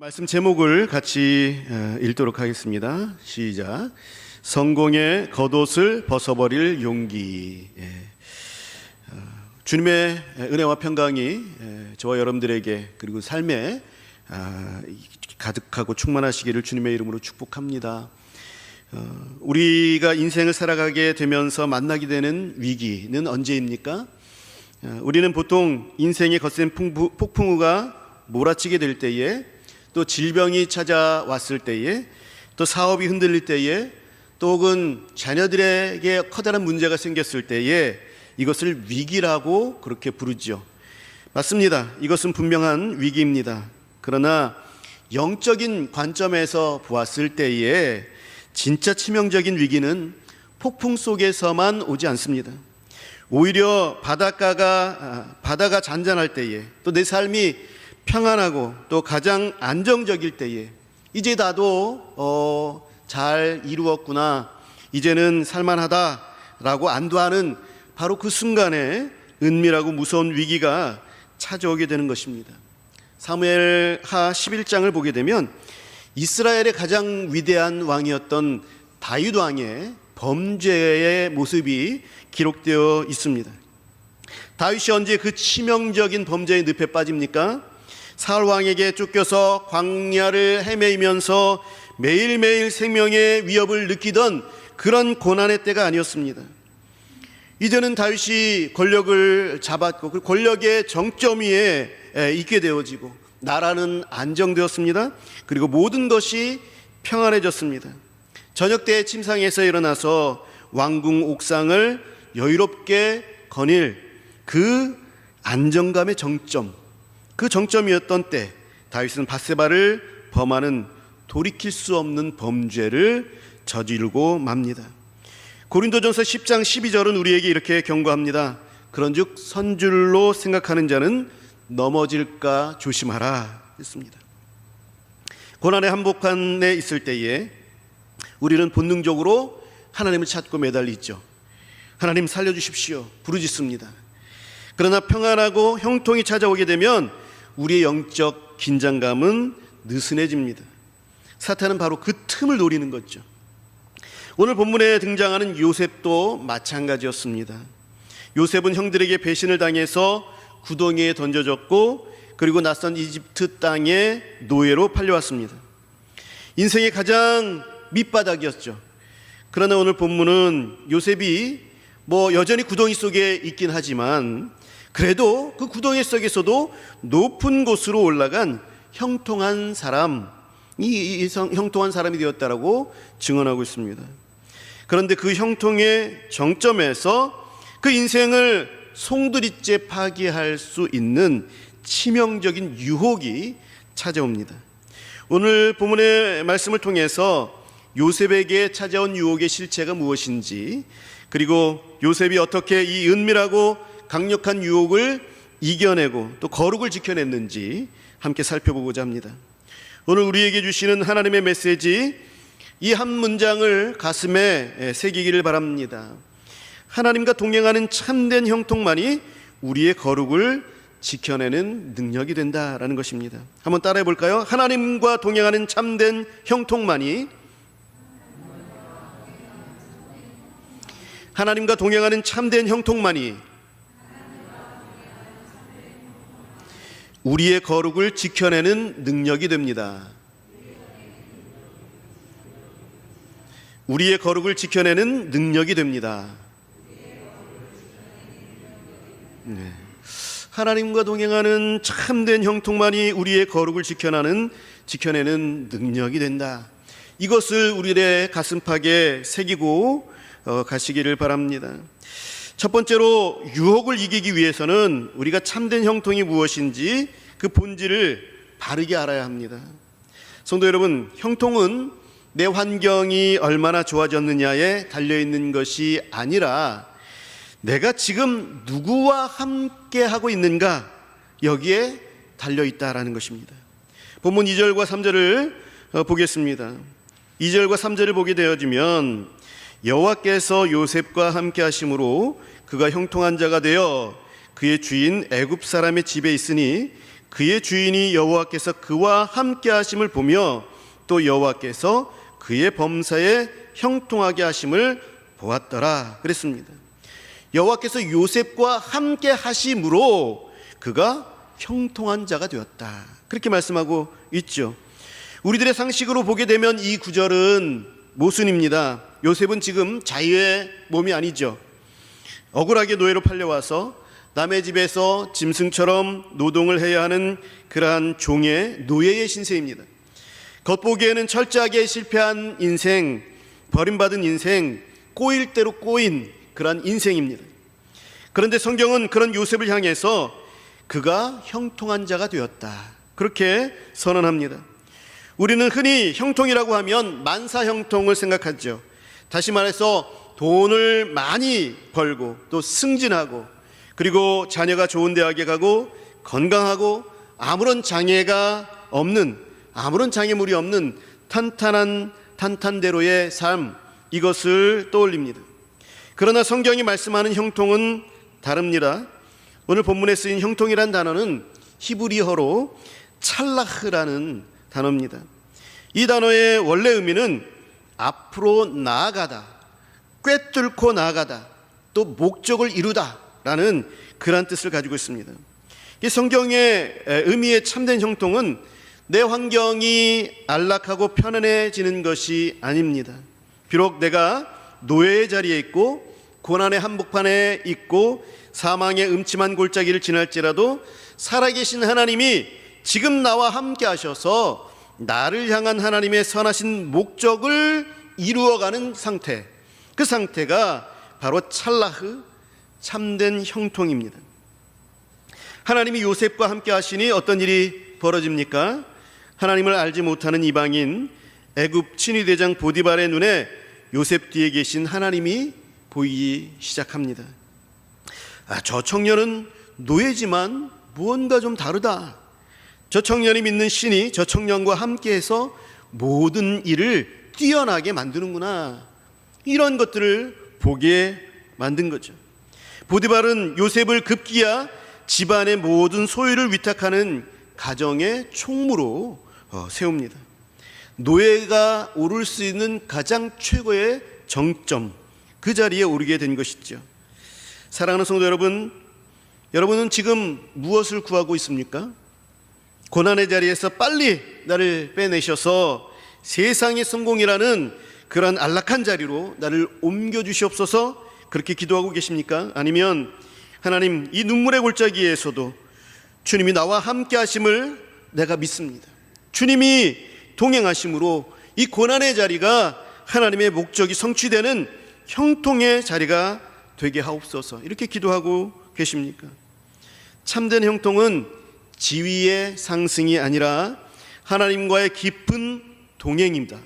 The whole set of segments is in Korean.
말씀 제목을 같이 읽도록 하겠습니다. 시작. 성공의 겉옷을 벗어버릴 용기. 주님의 은혜와 평강이 저와 여러분들에게 그리고 삶에 가득하고 충만하시기를 주님의 이름으로 축복합니다. 우리가 인생을 살아가게 되면서 만나게 되는 위기는 언제입니까? 우리는 보통 인생의 거센 폭풍우가 몰아치게 될 때에, 또 질병이 찾아왔을 때에, 또 사업이 흔들릴 때에, 또 혹은 자녀들에게 커다란 문제가 생겼을 때에 이것을 위기라고 그렇게 부르죠. 맞습니다. 이것은 분명한 위기입니다. 그러나 영적인 관점에서 보았을 때에 진짜 치명적인 위기는 폭풍 속에서만 오지 않습니다. 오히려 바다가 잔잔할 때에, 또 내 삶이 평안하고 또 가장 안정적일 때에, 이제 나도 잘 이루었구나, 이제는 살만하다라고 안도하는 바로 그 순간에 은밀하고 무서운 위기가 찾아오게 되는 것입니다. 사무엘하 11장을 보게 되면 이스라엘의 가장 위대한 왕이었던 다윗 왕의 범죄의 모습이 기록되어 있습니다. 다윗이 언제 그 치명적인 범죄의 늪에 빠집니까? 사울 왕에게 쫓겨서 광야를 헤매면서 매일매일 생명의 위협을 느끼던 그런 고난의 때가 아니었습니다. 이제는 다윗이 권력을 잡았고 그 권력의 정점 위에 있게 되어지고 나라는 안정되었습니다. 그리고 모든 것이 평안해졌습니다. 저녁 때 침상에서 일어나서 왕궁 옥상을 여유롭게 거닐 그 안정감의 정점, 그 정점이었던 때 다윗은 밧세바를 범하는 돌이킬 수 없는 범죄를 저지르고 맙니다. 고린도전서 10장 12절은 우리에게 이렇게 경고합니다. 그런즉 선줄로 생각하는 자는 넘어질까 조심하라 했습니다. 고난의 한복판에 있을 때에 우리는 본능적으로 하나님을 찾고 매달리죠. 하나님 살려주십시오 부르짖습니다. 그러나 평안하고 형통이 찾아오게 되면 우리의 영적 긴장감은 느슨해집니다. 사탄은 바로 그 틈을 노리는 거죠. 오늘 본문에 등장하는 요셉도 마찬가지였습니다. 요셉은 형들에게 배신을 당해서 구덩이에 던져졌고, 그리고 낯선 이집트 땅에 노예로 팔려왔습니다. 인생의 가장 밑바닥이었죠. 그러나 오늘 본문은 요셉이 여전히 구덩이 속에 있긴 하지만 그래도 그 구덩이 속에서도 높은 곳으로 올라간 형통한 사람이 형통한 사람이 되었다라고 증언하고 있습니다. 그런데 그 형통의 정점에서 그 인생을 송두리째 파괴할 수 있는 치명적인 유혹이 찾아옵니다. 오늘 본문의 말씀을 통해서 요셉에게 찾아온 유혹의 실체가 무엇인지, 그리고 요셉이 어떻게 이 은밀하고 강력한 유혹을 이겨내고 또 거룩을 지켜냈는지 함께 살펴보고자 합니다. 오늘 우리에게 주시는 하나님의 메시지, 이 한 문장을 가슴에 새기기를 바랍니다. 하나님과 동행하는 참된 형통만이 우리의 거룩을 지켜내는 능력이 된다라는 것입니다. 한번 따라해 볼까요? 하나님과 동행하는 참된 형통만이, 하나님과 동행하는 참된 형통만이 우리의 거룩을 지켜내는 능력이 됩니다. 우리의 거룩을 지켜내는 능력이 됩니다. 네. 하나님과 동행하는 참된 형통만이 우리의 거룩을 지켜내는 능력이 된다. 이것을 우리의 가슴팍에 새기고 가시기를 바랍니다. 첫 번째로 유혹을 이기기 위해서는 우리가 참된 형통이 무엇인지 그 본질을 바르게 알아야 합니다. 성도 여러분, 형통은 내 환경이 얼마나 좋아졌느냐에 달려있는 것이 아니라 내가 지금 누구와 함께 하고 있는가, 여기에 달려있다라는 것입니다. 본문 2절과 3절을 보겠습니다. 2절과 3절을 보게 되어지면 여호와께서 요셉과 함께 하심으로 그가 형통한 자가 되어 그의 주인 애굽 사람의 집에 있으니 그의 주인이 여호와께서 그와 함께 하심을 보며 또 여호와께서 그의 범사에 형통하게 하심을 보았더라 그랬습니다. 여호와께서 요셉과 함께 하심으로 그가 형통한 자가 되었다, 그렇게 말씀하고 있죠. 우리들의 상식으로 보게 되면 이 구절은 모순입니다. 요셉은 지금 자유의 몸이 아니죠. 억울하게 노예로 팔려와서 남의 집에서 짐승처럼 노동을 해야 하는 그러한 종의 노예의 신세입니다. 겉보기에는 철저하게 실패한 인생, 버림받은 인생, 꼬일 대로 꼬인 그러한 인생입니다. 그런데 성경은 그런 요셉을 향해서 그가 형통한 자가 되었다, 그렇게 선언합니다. 우리는 흔히 형통이라고 하면 만사형통을 생각하죠. 다시 말해서 돈을 많이 벌고 또 승진하고 그리고 자녀가 좋은 대학에 가고 건강하고 아무런 장애가 없는, 아무런 장애물이 없는 탄탄대로의 삶, 이것을 떠올립니다. 그러나 성경이 말씀하는 형통은 다릅니다. 오늘 본문에 쓰인 형통이란 단어는 히브리어로 찰라흐라는 단어입니다. 이 단어의 원래 의미는 앞으로 나아가다, 꿰뚫고 나아가다, 또 목적을 이루다 라는 그런 뜻을 가지고 있습니다. 이 성경의 의미의 참된 형통은 내 환경이 안락하고 편안해지는 것이 아닙니다. 비록 내가 노예의 자리에 있고 고난의 한복판에 있고 사망의 음침한 골짜기를 지날지라도 살아계신 하나님이 지금 나와 함께 하셔서 나를 향한 하나님의 선하신 목적을 이루어가는 상태, 그 상태가 바로 찰라흐, 참된 형통입니다. 하나님이 요셉과 함께 하시니 어떤 일이 벌어집니까? 하나님을 알지 못하는 이방인 애굽 친위대장 보디발의 눈에 요셉 뒤에 계신 하나님이 보이기 시작합니다. 저 청년은 노예지만 무언가 좀 다르다. 저 청년이 믿는 신이 저 청년과 함께해서 모든 일을 뛰어나게 만드는구나. 이런 것들을 보게 만든 거죠. 보디발은 요셉을 급기야 집안의 모든 소유를 위탁하는 가정의 총무로 세웁니다. 노예가 오를 수 있는 가장 최고의 정점, 그 자리에 오르게 된 것이죠. 사랑하는 성도 여러분, 여러분은 지금 무엇을 구하고 있습니까? 고난의 자리에서 빨리 나를 빼내셔서 세상의 성공이라는 그런 안락한 자리로 나를 옮겨주시옵소서, 그렇게 기도하고 계십니까? 아니면 하나님, 이 눈물의 골짜기에서도 주님이 나와 함께 하심을 내가 믿습니다. 주님이 동행하심으로 이 고난의 자리가 하나님의 목적이 성취되는 형통의 자리가 되게 하옵소서, 이렇게 기도하고 계십니까? 참된 형통은 지위의 상승이 아니라 하나님과의 깊은 동행입니다.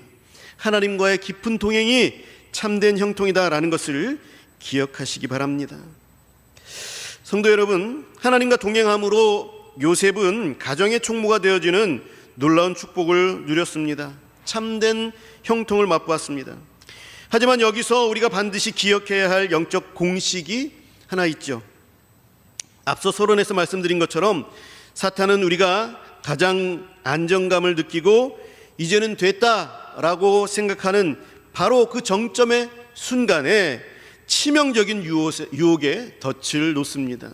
하나님과의 깊은 동행이 참된 형통이다라는 것을 기억하시기 바랍니다. 성도 여러분, 하나님과 동행함으로 요셉은 가정의 총무가 되어지는 놀라운 축복을 누렸습니다. 참된 형통을 맛보았습니다. 하지만 여기서 우리가 반드시 기억해야 할 영적 공식이 하나 있죠. 앞서 서론에서 말씀드린 것처럼 사탄은 우리가 가장 안정감을 느끼고 이제는 됐다라고 생각하는 바로 그 정점의 순간에 치명적인 유혹에 덫을 놓습니다.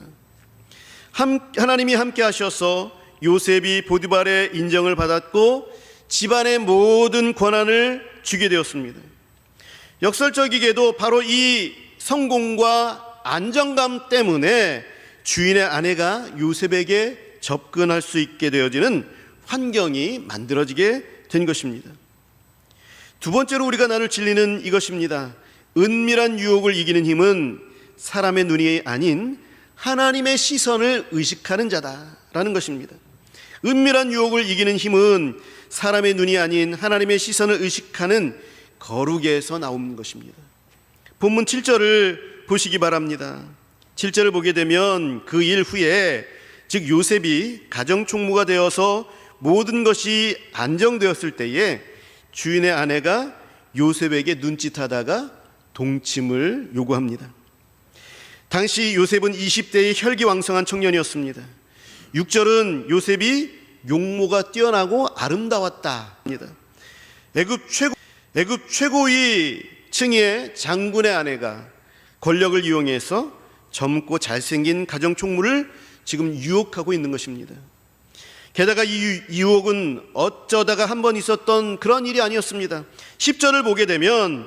하나님이 함께 하셔서 요셉이 보디발의 인정을 받았고 집안의 모든 권한을 주게 되었습니다. 역설적이게도 바로 이 성공과 안정감 때문에 주인의 아내가 요셉에게 접근할 수 있게 되어지는 환경이 만들어지게 된 것입니다. 두 번째로 우리가 나눌 진리는 이것입니다. 은밀한 유혹을 이기는 힘은 사람의 눈이 아닌 하나님의 시선을 의식하는 자다라는 것입니다. 은밀한 유혹을 이기는 힘은 사람의 눈이 아닌 하나님의 시선을 의식하는 거룩에서 나오는 것입니다. 본문 7절을 보시기 바랍니다. 7절을 보게 되면 그 일 후에, 즉 요셉이 가정총무가 되어서 모든 것이 안정되었을 때에 주인의 아내가 요셉에게 눈짓하다가 동침을 요구합니다. 당시 요셉은 20대의 혈기왕성한 청년이었습니다. 6절은 요셉이 용모가 뛰어나고 아름다웠다 합니다. 애굽 최고위 층의 장군의 아내가 권력을 이용해서 젊고 잘생긴 가정총무를 지금 유혹하고 있는 것입니다. 게다가 이 유혹은 어쩌다가 한 번 있었던 그런 일이 아니었습니다. 10절을 보게 되면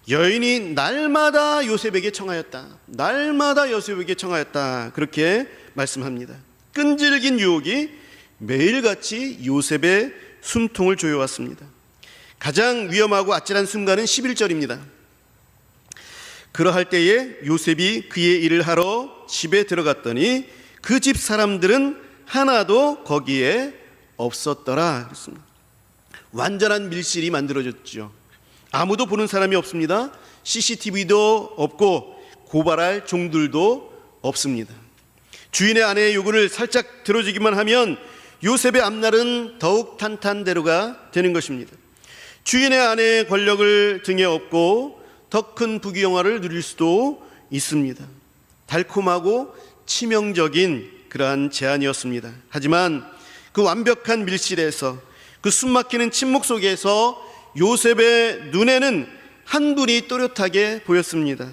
여인이 날마다 요셉에게 청하였다. 날마다 요셉에게 청하였다. 그렇게 말씀합니다. 끈질긴 유혹이 매일같이 요셉의 숨통을 조여왔습니다. 가장 위험하고 아찔한 순간은 11절입니다. 그러할 때에 요셉이 그의 일을 하러 집에 들어갔더니 그 집 사람들은 하나도 거기에 없었더라 그랬습니다. 완전한 밀실이 만들어졌죠. 아무도 보는 사람이 없습니다. CCTV도 없고 고발할 종들도 없습니다. 주인의 아내의 요구를 살짝 들어주기만 하면 요셉의 앞날은 더욱 탄탄대로가 되는 것입니다. 주인의 아내의 권력을 등에 업고 더 큰 부귀영화를 누릴 수도 있습니다. 달콤하고 치명적인 그러한 제안이었습니다. 하지만 그 완벽한 밀실에서, 그 숨막히는 침묵 속에서 요셉의 눈에는 한 분이 또렷하게 보였습니다.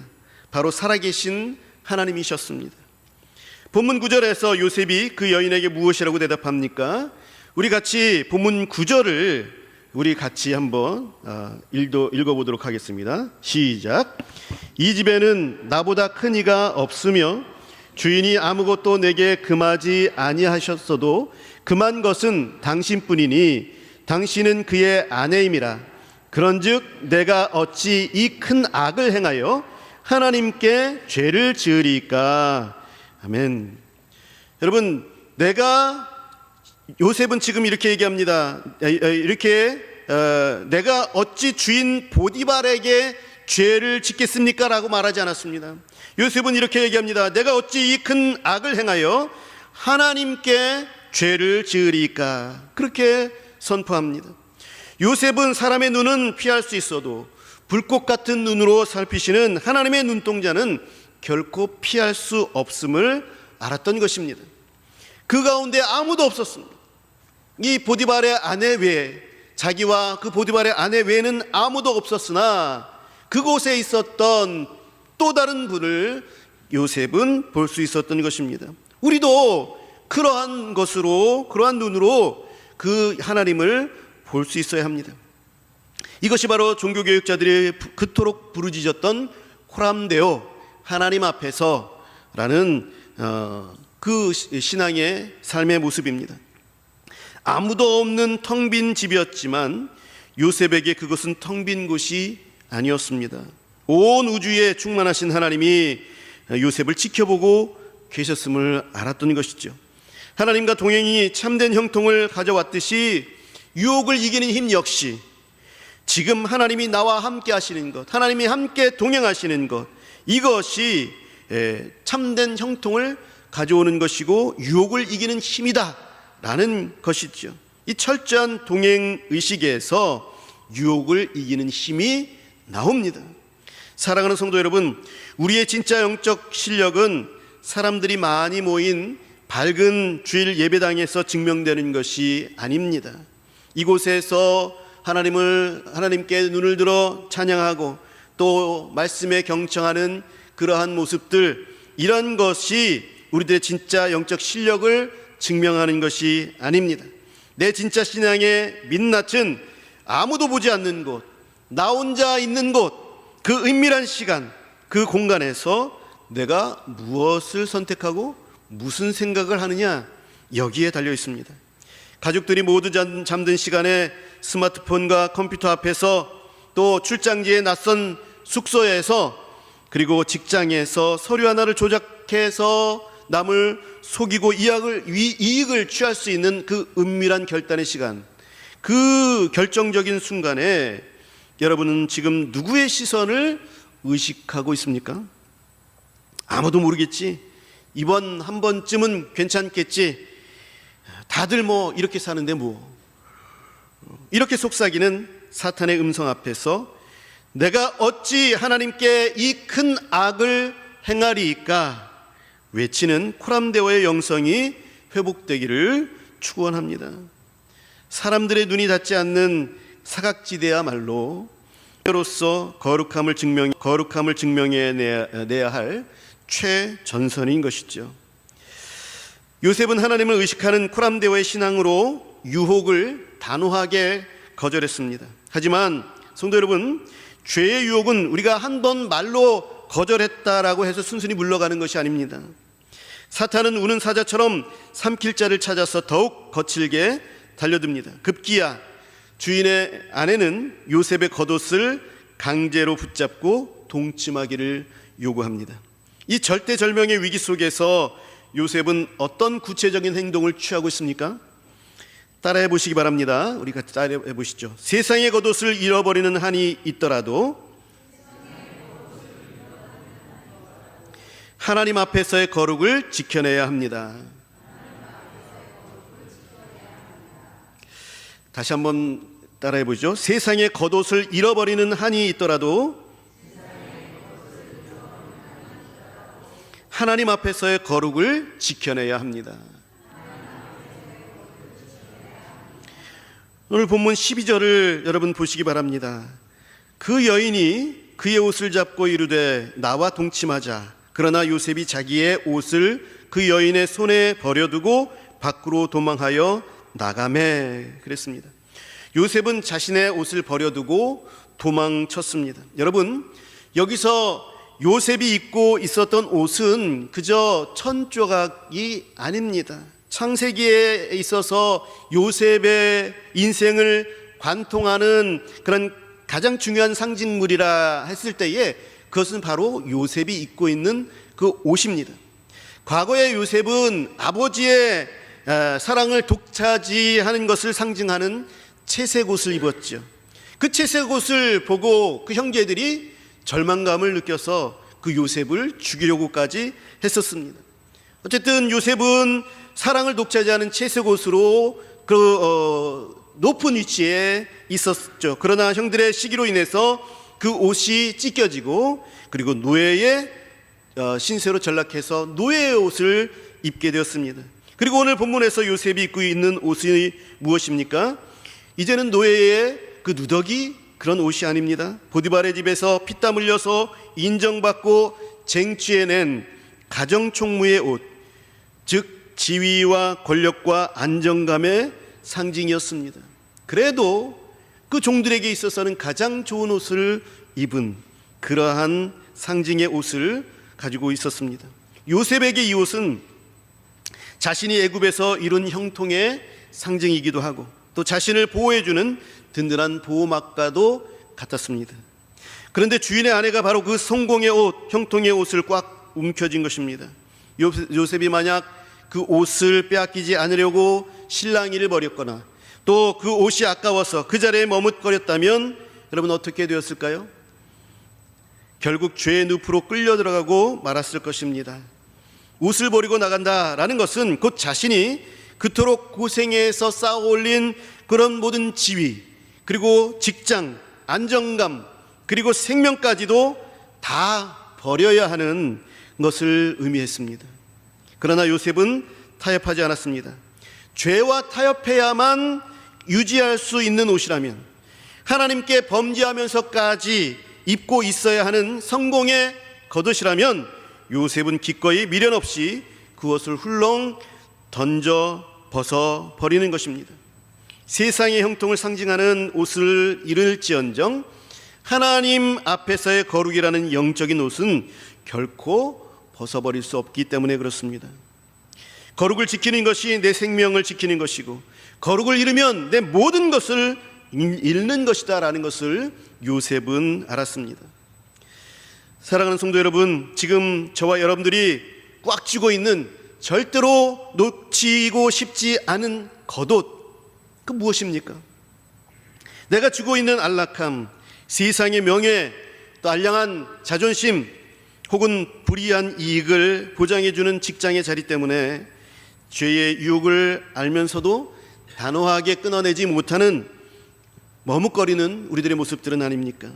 바로 살아계신 하나님이셨습니다. 본문 9절에서 요셉이 그 여인에게 무엇이라고 대답합니까? 우리 같이 본문 9절을 우리 같이 한번 읽어보도록 하겠습니다. 시작. 이 집에는 나보다 큰 이가 없으며 주인이 아무것도 내게 금하지 아니하셨어도 금한 것은 당신뿐이니 당신은 그의 아내임이라. 그런즉 내가 어찌 이 큰 악을 행하여 하나님께 죄를 지으리까. 아멘. 여러분, 요셉은 지금 이렇게 얘기합니다. 내가 어찌 주인 보디발에게 죄를 짓겠습니까? 라고 말하지 않았습니다. 요셉은 이렇게 얘기합니다. 내가 어찌 이 큰 악을 행하여 하나님께 죄를 지으리까. 그렇게 선포합니다. 요셉은 사람의 눈은 피할 수 있어도 불꽃 같은 눈으로 살피시는 하나님의 눈동자는 결코 피할 수 없음을 알았던 것입니다. 그 가운데 아무도 없었습니다. 이 보디발의 아내 외에, 자기와 그 보디발의 아내 외에는 아무도 없었으나 그곳에 있었던 또 다른 분을 요셉은 볼 수 있었던 것입니다. 우리도 그러한 눈으로 그 하나님을 볼 수 있어야 합니다. 이것이 바로 종교개혁자들이 그토록 부르짖었던 코람데오, 하나님 앞에서라는 그 신앙의 삶의 모습입니다. 아무도 없는 텅 빈 집이었지만 요셉에게 그것은 텅 빈 곳이 아니었습니다. 온 우주에 충만하신 하나님이 요셉을 지켜보고 계셨음을 알았던 것이죠. 하나님과 동행이 참된 형통을 가져왔듯이 유혹을 이기는 힘 역시 지금 하나님이 나와 함께 하시는 것, 하나님이 함께 동행하시는 것, 이것이 참된 형통을 가져오는 것이고 유혹을 이기는 힘이다 라는 것이죠. 이 철저한 동행의식에서 유혹을 이기는 힘이 나옵니다. 사랑하는 성도 여러분, 우리의 진짜 영적 실력은 사람들이 많이 모인 밝은 주일 예배당에서 증명되는 것이 아닙니다. 이곳에서 하나님께 눈을 들어 찬양하고 또 말씀에 경청하는 그러한 모습들, 이런 것이 우리들의 진짜 영적 실력을 증명하는 것이 아닙니다. 내 진짜 신앙의 민낯은 아무도 보지 않는 곳, 나 혼자 있는 곳, 그 은밀한 시간, 그 공간에서 내가 무엇을 선택하고 무슨 생각을 하느냐, 여기에 달려 있습니다. 가족들이 모두 잠든 시간에 스마트폰과 컴퓨터 앞에서, 또 출장지에 낯선 숙소에서, 그리고 직장에서 서류 하나를 조작해서 남을 속이고 이익을 취할 수 있는 그 은밀한 결단의 시간, 그 결정적인 순간에 여러분은 지금 누구의 시선을 의식하고 있습니까? 아무도 모르겠지, 이번 한 번쯤은 괜찮겠지, 다들 이렇게 사는데 이렇게 속삭이는 사탄의 음성 앞에서 내가 어찌 하나님께 이 큰 악을 행하리이까 외치는 코람데오의 영성이 회복되기를 축원합니다. 사람들의 눈이 닿지 않는 사각지대야말로 로서 거룩함을 증명해내야 할 최전선인 것이죠. 요셉은 하나님을 의식하는 코람데오의 신앙으로 유혹을 단호하게 거절했습니다. 하지만 성도 여러분, 죄의 유혹은 우리가 한 번 말로 거절했다라고 해서 순순히 물러가는 것이 아닙니다. 사탄은 우는 사자처럼 삼킬 자를 찾아서 더욱 거칠게 달려듭니다. 급기야 주인의 아내는 요셉의 겉옷을 강제로 붙잡고 동침하기를 요구합니다. 이 절대절명의 위기 속에서 요셉은 어떤 구체적인 행동을 취하고 있습니까? 따라해 보시기 바랍니다. 우리 같이 따라해 보시죠. 세상의 겉옷을 잃어버리는 한이 있더라도 하나님 앞에서의 거룩을 지켜내야 합니다. 다시 한번 따라해 보죠. 세상의 겉옷을 잃어버리는 한이 있더라도 하나님 앞에서의 거룩을 지켜내야 합니다. 오늘 본문 12절을 여러분 보시기 바랍니다. 그 여인이 그의 옷을 잡고 이르되 나와 동침하자. 그러나 요셉이 자기의 옷을 그 여인의 손에 버려두고 밖으로 도망하여 나가매 그랬습니다. 요셉은 자신의 옷을 버려두고 도망쳤습니다. 여러분, 여기서 요셉이 입고 있었던 옷은 그저 천조각이 아닙니다. 창세기에 있어서 요셉의 인생을 관통하는 그런 가장 중요한 상징물이라 했을 때에 그것은 바로 요셉이 입고 있는 그 옷입니다. 과거의 요셉은 아버지의 사랑을 독차지하는 것을 상징하는 채색 옷을 입었죠. 그 채색 옷을 보고 그 형제들이 절망감을 느껴서 그 요셉을 죽이려고까지 했었습니다. 어쨌든 요셉은 사랑을 독차지하는 채색 옷으로 높은 위치에 있었죠. 그러나 형들의 시기로 인해서 그 옷이 찢겨지고 그리고 노예의 신세로 전락해서 노예의 옷을 입게 되었습니다. 그리고 오늘 본문에서 요셉이 입고 있는 옷이 무엇입니까? 이제는 노예의 그 누더기 그런 옷이 아닙니다. 보디발의 집에서 피땀 흘려서 인정받고 쟁취해낸 가정총무의 옷, 즉 지위와 권력과 안정감의 상징이었습니다. 그래도 그 종들에게 있어서는 가장 좋은 옷을 입은 그러한 상징의 옷을 가지고 있었습니다. 요셉에게 이 옷은 자신이 애굽에서 이룬 형통의 상징이기도 하고 또 자신을 보호해주는 든든한 보호막과도 같았습니다. 그런데 주인의 아내가 바로 그 성공의 옷, 형통의 옷을 꽉 움켜쥔 것입니다. 요셉이 만약 그 옷을 빼앗기지 않으려고 실랑이를 벌였거나 또 그 옷이 아까워서 그 자리에 머뭇거렸다면 여러분 어떻게 되었을까요? 결국 죄의 늪으로 끌려 들어가고 말았을 것입니다. 옷을 버리고 나간다라는 것은 곧 자신이 그토록 고생해서 쌓아올린 그런 모든 지위 그리고 직장, 안정감 그리고 생명까지도 다 버려야 하는 것을 의미했습니다. 그러나 요셉은 타협하지 않았습니다. 죄와 타협해야만 유지할 수 있는 옷이라면 하나님께 범죄하면서까지 입고 있어야 하는 성공의 겉옷이라면 요셉은 기꺼이 미련 없이 그것을 훌렁 던져 벗어 버리는 것입니다. 세상의 형통을 상징하는 옷을 잃을지언정 하나님 앞에서의 거룩이라는 영적인 옷은 결코 벗어버릴 수 없기 때문에 그렇습니다. 거룩을 지키는 것이 내 생명을 지키는 것이고 거룩을 잃으면 내 모든 것을 잃는 것이다 라는 것을 요셉은 알았습니다. 사랑하는 성도 여러분, 지금 저와 여러분들이 꽉 쥐고 있는 절대로 놓치고 싶지 않은 겉옷, 그 무엇입니까? 내가 쥐고 있는 안락함, 세상의 명예, 또 알량한 자존심 혹은 불이한 이익을 보장해주는 직장의 자리 때문에 죄의 유혹을 알면서도 단호하게 끊어내지 못하는 머뭇거리는 우리들의 모습들은 아닙니까?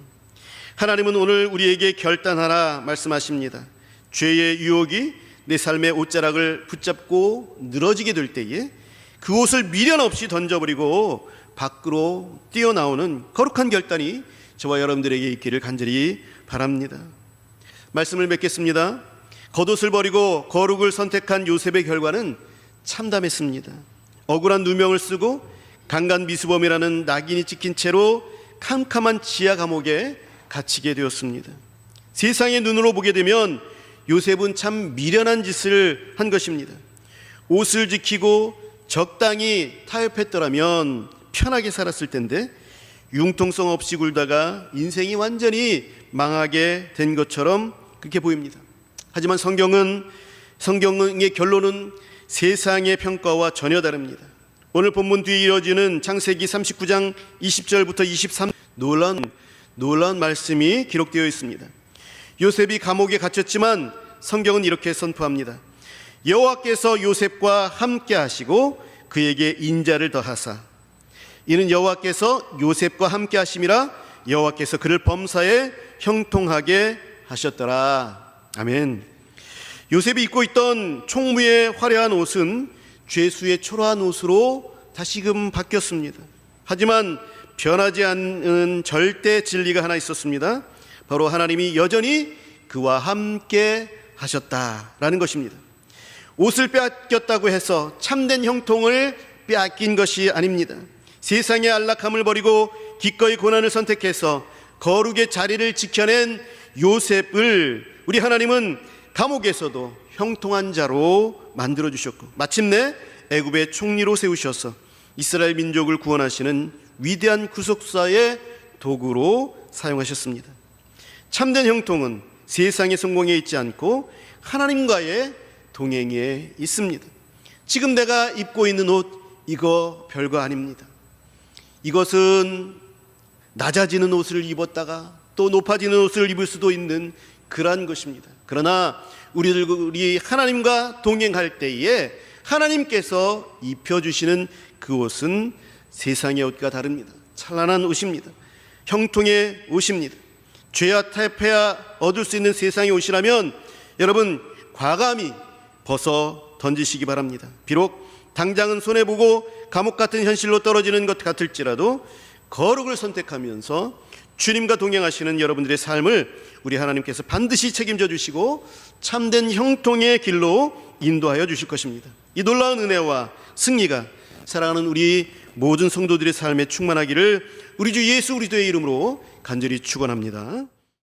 하나님은 오늘 우리에게 결단하라 말씀하십니다. 죄의 유혹이 내 삶의 옷자락을 붙잡고 늘어지게 될 때에 그 옷을 미련 없이 던져버리고 밖으로 뛰어나오는 거룩한 결단이 저와 여러분들에게 있기를 간절히 바랍니다. 말씀을 맺겠습니다. 겉옷을 버리고 거룩을 선택한 요셉의 결과는 참담했습니다. 억울한 누명을 쓰고 강간미수범이라는 낙인이 찍힌 채로 캄캄한 지하 감옥에 갇히게 되었습니다. 세상의 눈으로 보게 되면 요셉은 참 미련한 짓을 한 것입니다. 옷을 지키고 적당히 타협했더라면 편하게 살았을 텐데 융통성 없이 굴다가 인생이 완전히 망하게 된 것처럼 그렇게 보입니다. 하지만 성경의 결론은 세상의 평가와 전혀 다릅니다. 오늘 본문 뒤에 이어지는 창세기 39장 20절부터 23 놀라운 말씀이 기록되어 있습니다. 요셉이 감옥에 갇혔지만 성경은 이렇게 선포합니다. 여호와께서 요셉과 함께 하시고 그에게 인자를 더하사 이는 여호와께서 요셉과 함께 하심이라 여호와께서 그를 범사에 형통하게 하셨더라. 아멘. 요셉이 입고 있던 총무의 화려한 옷은 죄수의 초라한 옷으로 다시금 바뀌었습니다. 하지만 변하지 않는 절대 진리가 하나 있었습니다. 바로 하나님이 여전히 그와 함께 하셨다라는 것입니다. 옷을 빼앗겼다고 해서 참된 형통을 빼앗긴 것이 아닙니다. 세상의 안락함을 버리고 기꺼이 고난을 선택해서 거룩의 자리를 지켜낸 요셉을 우리 하나님은 감옥에서도 형통한 자로 만들어 주셨고 마침내 애굽의 총리로 세우셔서 이스라엘 민족을 구원하시는 위대한 구속사의 도구로 사용하셨습니다. 참된 형통은 세상의 성공에 있지 않고 하나님과의 동행에 있습니다. 지금 내가 입고 있는 옷 이거 별거 아닙니다. 이것은 낮아지는 옷을 입었다가 또 높아지는 옷을 입을 수도 있는 그러한 것입니다. 그러나 우리 하나님과 동행할 때에 하나님께서 입혀주시는 그 옷은 세상의 옷과 다릅니다. 찬란한 옷입니다. 형통의 옷입니다. 죄와 타협해야 얻을 수 있는 세상의 옷이라면 여러분 과감히 벗어 던지시기 바랍니다. 비록 당장은 손해보고 감옥 같은 현실로 떨어지는 것 같을지라도 거룩을 선택하면서 주님과 동행하시는 여러분들의 삶을 우리 하나님께서 반드시 책임져 주시고 참된 형통의 길로 인도하여 주실 것입니다. 이 놀라운 은혜와 승리가 사랑하는 우리 모든 성도들의 삶에 충만하기를 우리 주 예수 그리스도의 이름으로 간절히 축원합니다.